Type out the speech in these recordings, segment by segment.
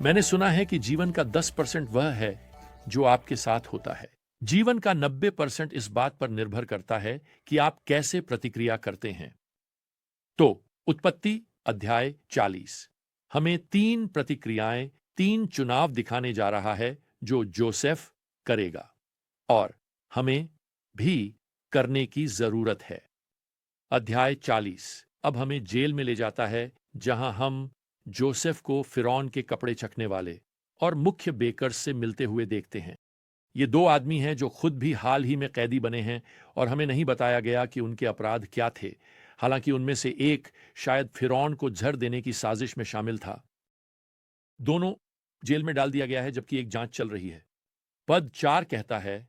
मैंने सुना है कि जीवन का 10% वह है जो आपके साथ होता है। जीवन का 90% इस बात पर निर्भर करता है कि आप कैसे प्रतिक्रिया करते हैं। तो उत्पत्ति अध्याय 40 हमें 3 प्रतिक्रियाएं, 3 चुनाव दिखाने जा रहा है जो जोसेफ करेगा और हमें भी करने की जरूरत है। अध्याय 40 अब हमें जेल में ले जाता है, जहां हम जोसेफ को फिरौन के कपड़े चखने वाले और मुख्य बेकर्स से मिलते हुए देखते हैं। ये 2 आदमी हैं जो खुद भी हाल ही में कैदी बने हैं और हमें नहीं बताया गया कि उनके अपराध क्या थे। हालांकि उनमें से एक शायद फिरौन को जहर देने की साजिश में शामिल था। दोनों जेल में डाल दिया गया है जबकि एक जांच चल रही है। पद 4 कहता है,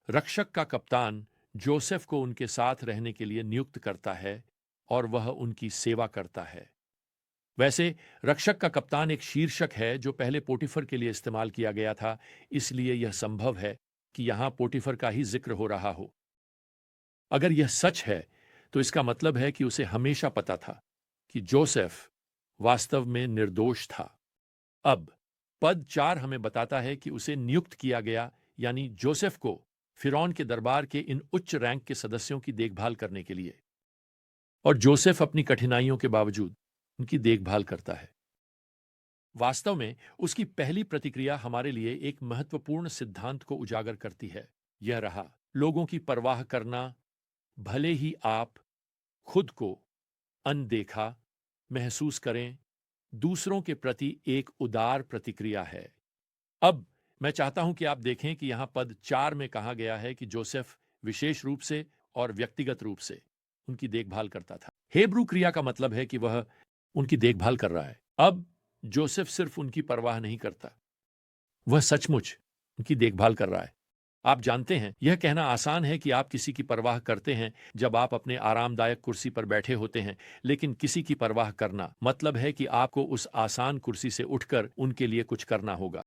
रक्षक का कप्तान जोसेफ को उनके साथ रहने के लिए नियुक्त करता है और वह उनकी सेवा करता है। वैसे रक्षक का कप्तान एक शीर्षक है जो पहले पोटिफर के लिए इस्तेमाल किया गया था, इसलिए यह संभव है कि यहां पोटिफर का ही जिक्र हो रहा हो। अगर यह सच है तो इसका मतलब है कि उसे हमेशा पता था कि जोसेफ वास्तव में निर्दोष था। अब पद 4 हमें बताता है कि उसे नियुक्त किया गया, यानी जोसेफ को फिरौन के दरबार के इन उच्च रैंक के सदस्यों की देखभाल करने के लिए। और जोसेफ अपनी कठिनाइयों के बावजूद उनकी देखभाल करता है। वास्तव में उसकी पहली प्रतिक्रिया हमारे लिए एक महत्वपूर्ण सिद्धांत को उजागर करती है। यह रहा, लोगों की परवाह करना, भले ही आप खुद को अनदेखा महसूस करें, दूसरों के प्रति एक उदार प्रतिक्रिया है। अब मैं चाहता हूं कि आप देखें कि यहां पद 4 में कहा गया है कि जोसेफ विशेष रूप से और व्यक्तिगत रूप से उनकी देखभाल करता था। हेब्रू क्रिया का मतलब है कि वह उनकी देखभाल कर रहा है। अब जोसेफ सिर्फ उनकी परवाह नहीं करता, वह सचमुच उनकी देखभाल कर रहा है। आप जानते हैं, यह कहना आसान है कि आप किसी की परवाह करते हैं जब आप अपने आरामदायक कुर्सी पर बैठे होते हैं, लेकिन किसी की परवाह करना मतलब है कि आपको उस आसान कुर्सी से उठकर उनके लिए कुछ करना होगा।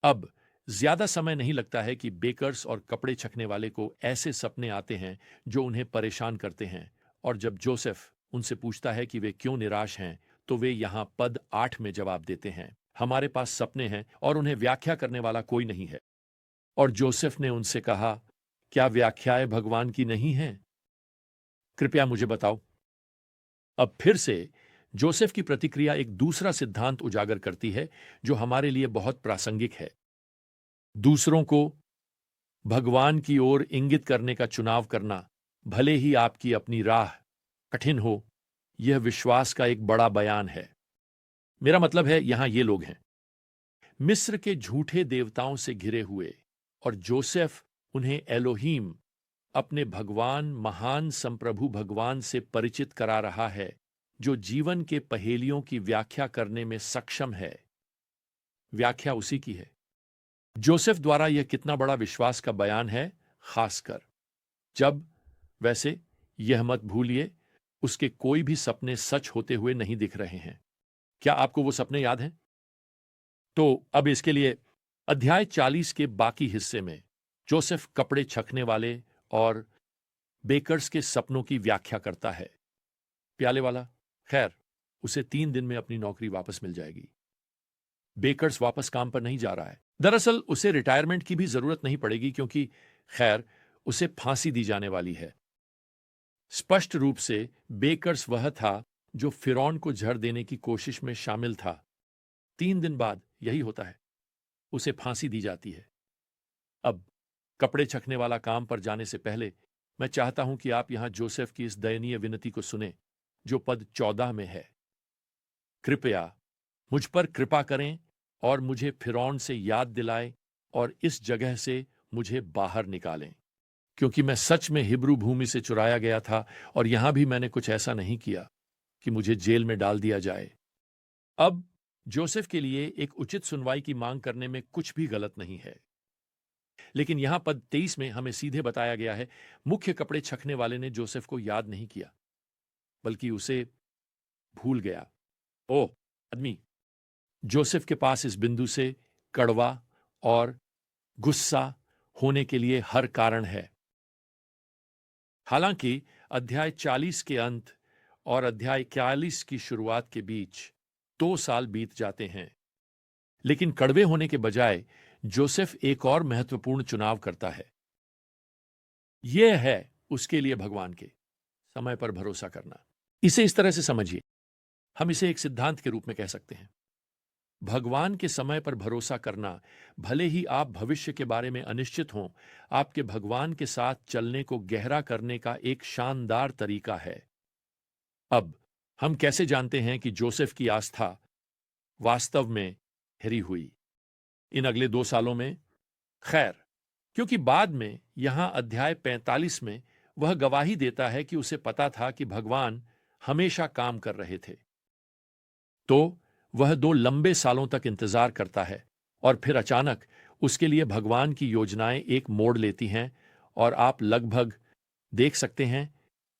अब ज्यादा समय नहीं लगता है कि बेकर्स और कपड़े छकने वाले को ऐसे सपने आते हैं जो उन्हें परेशान करते हैं, और जब जोसेफ उनसे पूछता है कि वे क्यों निराश हैं, तो वे यहां पद 8 में जवाब देते हैं, हमारे पास सपने हैं और उन्हें व्याख्या करने वाला कोई नहीं है। और जोसेफ ने उनसे कहा, क्या व्याख्याएं भगवान की नहीं हैं? कृपया मुझे बताओ। अब फिर से जोसेफ की प्रतिक्रिया एक दूसरा सिद्धांत उजागर करती है जो हमारे लिए बहुत प्रासंगिक है। दूसरों को भगवान की ओर इंगित करने का चुनाव करना, भले ही आपकी अपनी राह कठिन हो, यह विश्वास का एक बड़ा बयान है। मेरा मतलब है, यहां ये लोग हैं, मिस्र के झूठे देवताओं से घिरे हुए, और जोसेफ उन्हें एलोहीम, अपने भगवान, महान संप्रभु भगवान से परिचित करा रहा है, जो जीवन के पहेलियों की व्याख्या करने में सक्षम है। व्याख्या उसी की है। जोसेफ द्वारा यह कितना बड़ा विश्वास का बयान है, खासकर जब, वैसे यह मत भूलिए, उसके कोई भी सपने सच होते हुए नहीं दिख रहे हैं। क्या आपको वो सपने याद हैं? तो अब इसके लिए अध्याय 40 के बाकी हिस्से में जोसेफ कपड़े छकने वाले और बेकर्स के सपनों की व्याख्या करता है। प्याले वाला, खैर, उसे 3 दिन में अपनी नौकरी वापस मिल जाएगी। बेकर्स वापस काम पर नहीं जा रहा है। दरअसल उसे रिटायरमेंट की भी जरूरत नहीं पड़ेगी, क्योंकि खैर उसे फांसी दी जाने वाली है। स्पष्ट रूप से बेकर्स वह था जो फिरौन को जहर देने की कोशिश में शामिल था। 3 दिन बाद यही होता है, उसे फांसी दी जाती है। अब कपड़े छकने वाला काम पर जाने से पहले मैं चाहता हूं कि आप यहां जोसेफ की इस दयनीय विनती को सुने जो पद 14 में है। कृपया मुझ पर कृपा करें और मुझे फिरौन से याद दिलाएं और इस जगह से मुझे बाहर निकालें, क्योंकि मैं सच में हिब्रू भूमि से चुराया गया था और यहां भी मैंने कुछ ऐसा नहीं किया कि मुझे जेल में डाल दिया जाए। अब जोसेफ के लिए एक उचित सुनवाई की मांग करने में कुछ भी गलत नहीं है, लेकिन यहां पद 23 में हमें सीधे बताया गया है, मुख्य कपड़े छकने वाले ने जोसेफ को याद नहीं किया, बल्कि उसे भूल गया। ओह आदमी, जोसेफ के पास इस बिंदु से कड़वा और गुस्सा होने के लिए हर कारण है। हालांकि अध्याय 40 के अंत और अध्याय 41 की शुरुआत के बीच 2 साल बीत जाते हैं, लेकिन कड़वे होने के बजाय जोसेफ एक और महत्वपूर्ण चुनाव करता है। यह है उसके लिए भगवान के समय पर भरोसा करना। इसे इस तरह से समझिए, हम इसे एक सिद्धांत के रूप में कह सकते हैं। भगवान के समय पर भरोसा करना, भले ही आप भविष्य के बारे में अनिश्चित हों, आपके भगवान के साथ चलने को गहरा करने का एक शानदार तरीका है। अब हम कैसे जानते हैं कि जोसेफ की आस्था वास्तव में हरी हुई इन अगले 2 सालों में? खैर, क्योंकि बाद में यहां अध्याय 45 में वह गवाही देता है कि उसे पता था कि भगवान हमेशा काम कर रहे थे। तो वह 2 लंबे सालों तक इंतजार करता है और फिर अचानक उसके लिए भगवान की योजनाएं एक मोड़ लेती हैं और आप लगभग देख सकते हैं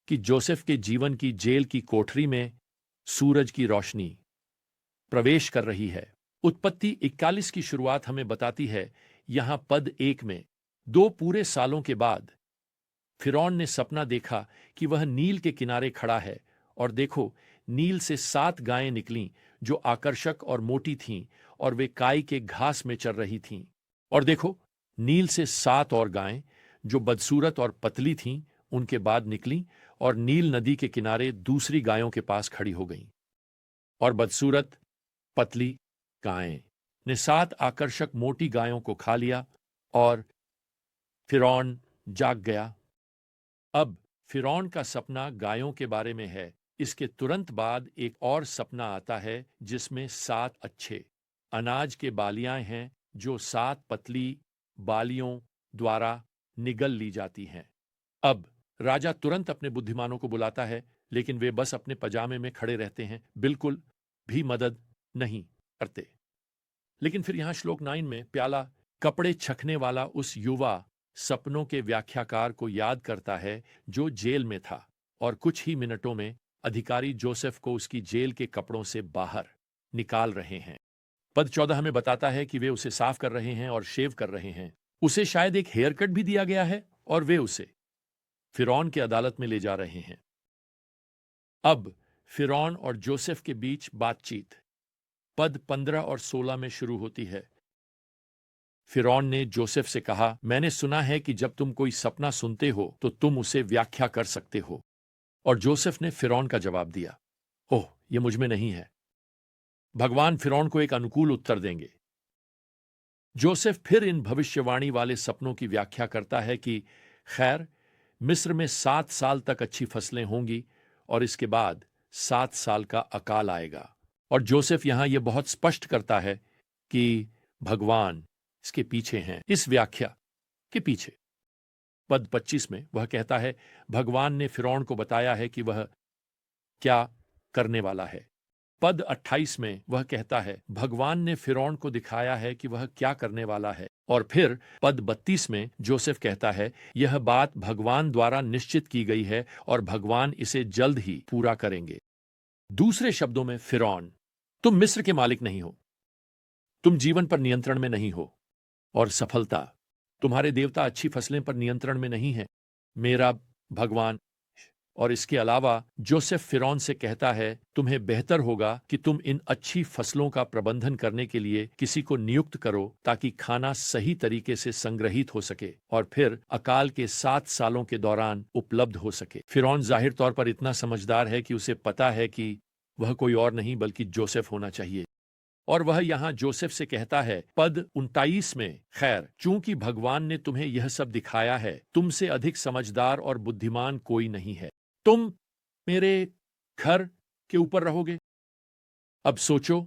कि जोसेफ के जीवन की जेल की कोठरी में सूरज की रोशनी प्रवेश कर रही है। उत्पत्ति 41 की शुरुआत हमें बताती है, यहां पद 1 में 2 पूरे सालों के बाद फिरौन ने सपना देखा कि वह नील के किनारे खड़ा है और देखो, नील से 7 गायें निकलीं जो आकर्षक और मोटी थीं और वे काई के घास में चर रही थीं। और देखो, नील से 7 और गायें जो बदसूरत और पतली थीं उनके बाद निकलीं और नील नदी के किनारे दूसरी गायों के पास खड़ी हो गईं। और बदसूरत पतली गायें ने 7 आकर्षक मोटी गायों को खा लिया और फिरौन जाग गया। अब फिरौन का सपना गायों के बारे में है। इसके तुरंत बाद एक और सपना आता है जिसमें 7 अच्छे अनाज के बालियां हैं जो 7 पतली बालियों द्वारा निगल ली जाती हैं। अब राजा तुरंत अपने बुद्धिमानों को बुलाता है, लेकिन वे बस अपने पजामे में खड़े रहते हैं, बिल्कुल भी मदद नहीं करते। लेकिन फिर यहां श्लोक 9 में प्याला कपड़े छकने वाला उस युवा सपनों के व्याख्याकार को याद करता है जो जेल में था, और कुछ ही मिनटों में अधिकारी जोसेफ को उसकी जेल के कपड़ों से बाहर निकाल रहे हैं। पद 14 हमें बताता है कि वे उसे साफ कर रहे हैं और शेव कर रहे हैं। उसे शायद एक हेयर कट भी दिया गया है और वे उसे फिरौन की अदालत में ले जा रहे हैं। अब फिरौन और जोसेफ के बीच बातचीत पद 15 और 16 में शुरू होती है। फिरौन ने जोसेफ से कहा, मैंने सुना है कि जब तुम कोई सपना सुनते हो तो तुम उसे व्याख्या कर सकते हो। और जोसेफ ने फिरौन का जवाब दिया, ओह, यह मुझ में नहीं है। भगवान फिरौन को एक अनुकूल उत्तर देंगे। जोसेफ फिर इन भविष्यवाणी वाले सपनों की व्याख्या करता है कि खैर, मिस्र में 7 साल तक अच्छी फसलें होंगी और इसके बाद 7 साल का अकाल आएगा। और जोसेफ यहां यह बहुत स्पष्ट करता है कि भगवान इसके पीछे हैं, इस व्याख्या के पीछे। पद 25 में वह कहता है, भगवान ने फिरौन को बताया है कि वह क्या करने वाला है। पद 28 में वह कहता है, भगवान ने फिरौन को दिखाया है कि वह क्या करने वाला है। और फिर पद 32 में जोसेफ कहता है, यह बात भगवान द्वारा निश्चित की गई है और भगवान इसे जल्द ही पूरा करेंगे। दूसरे शब्दों में, फिरौन, तुम मिस्र के मालिक नहीं हो, तुम जीवन पर नियंत्रण में नहीं हो, और सफलता, तुम्हारे देवता अच्छी फसलें पर नियंत्रण में नहीं है, मेरा भगवान। और इसके अलावा जोसेफ फिरौन से कहता है, तुम्हें बेहतर होगा कि तुम इन अच्छी फसलों का प्रबंधन करने के लिए किसी को नियुक्त करो ताकि खाना सही तरीके से संग्रहित हो सके और फिर अकाल के 7 सालों के दौरान उपलब्ध हो सके। फिरौन जाहिर तौर पर इतना समझदार है कि उसे पता है कि वह कोई और नहीं बल्कि जोसेफ होना चाहिए। और वह यहां जोसेफ से कहता है पद 29 में, खैर, चूंकि भगवान ने तुम्हें यह सब दिखाया है, तुमसे अधिक समझदार और बुद्धिमान कोई नहीं है, तुम मेरे घर के ऊपर रहोगे। अब सोचो,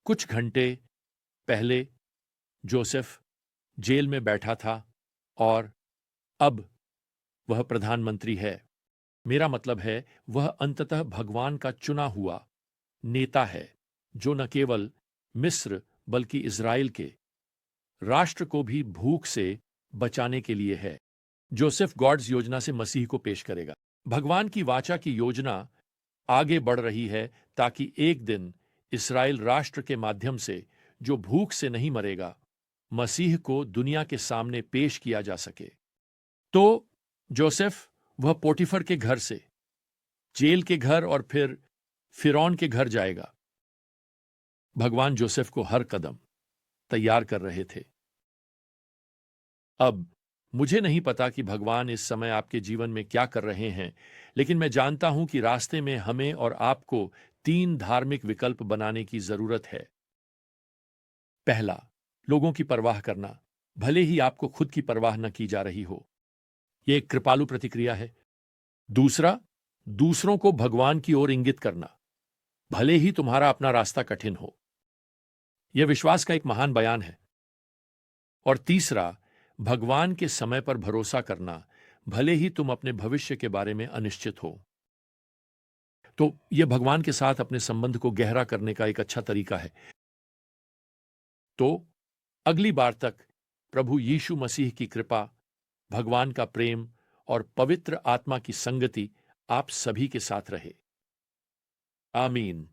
कुछ घंटे पहले जोसेफ जेल में बैठा था और अब वह प्रधानमंत्री है। मेरा मतलब है, वह अंततः भगवान का चुना हुआ नेता है जो न केवल मिस्र बल्कि इज़राइल के राष्ट्र को भी भूख से बचाने के लिए है। जोसेफ गॉड्स योजना से मसीह को पेश करेगा। भगवान की वाचा की योजना आगे बढ़ रही है ताकि एक दिन इस्राएल राष्ट्र के माध्यम से, जो भूख से नहीं मरेगा, मसीह को दुनिया के सामने पेश किया जा सके। तो जोसेफ, वह पोटीफर के घर से जेल के घर और फिर फिरौन के घर जाएगा। भगवान जोसेफ को हर कदम तैयार कर रहे थे। अब मुझे नहीं पता कि भगवान इस समय आपके जीवन में क्या कर रहे हैं, लेकिन मैं जानता हूं कि रास्ते में हमें और आपको 3 धार्मिक विकल्प बनाने की जरूरत है। पहला, लोगों की परवाह करना, भले ही आपको खुद की परवाह न की जा रही हो। यह एक कृपालु प्रतिक्रिया है। दूसरा, दूसरों को भगवान की ओर इंगित करना, भले ही तुम्हारा अपना रास्ता कठिन हो। यह विश्वास का एक महान बयान है। और तीसरा, भगवान के समय पर भरोसा करना, भले ही तुम अपने भविष्य के बारे में अनिश्चित हो। तो यह भगवान के साथ अपने संबंध को गहरा करने का एक अच्छा तरीका है। तो अगली बार तक प्रभु यीशु मसीह की कृपा, भगवान का प्रेम और पवित्र आत्मा की संगति आप सभी के साथ रहे। आमीन।